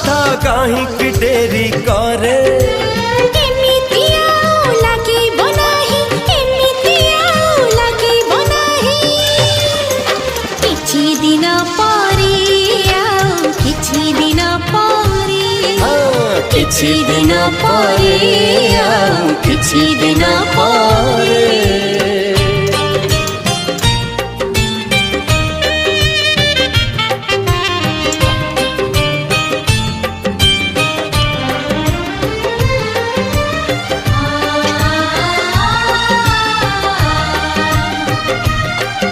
କଥା କାହିଁକି ଡେରି କରେ ଏମିତି ଆଉ ଲାଗିବ ନାହିଁ, ଏମିତି ଆଉ ଲାଗିବ ନାହିଁ। କିଛି ଦିନ ପରେ ଆଉ କିଛି ଦିନ ପରେ, କିଛି ଦିନ ପରେ ଆଉ କିଛି ଦିନ ପରେ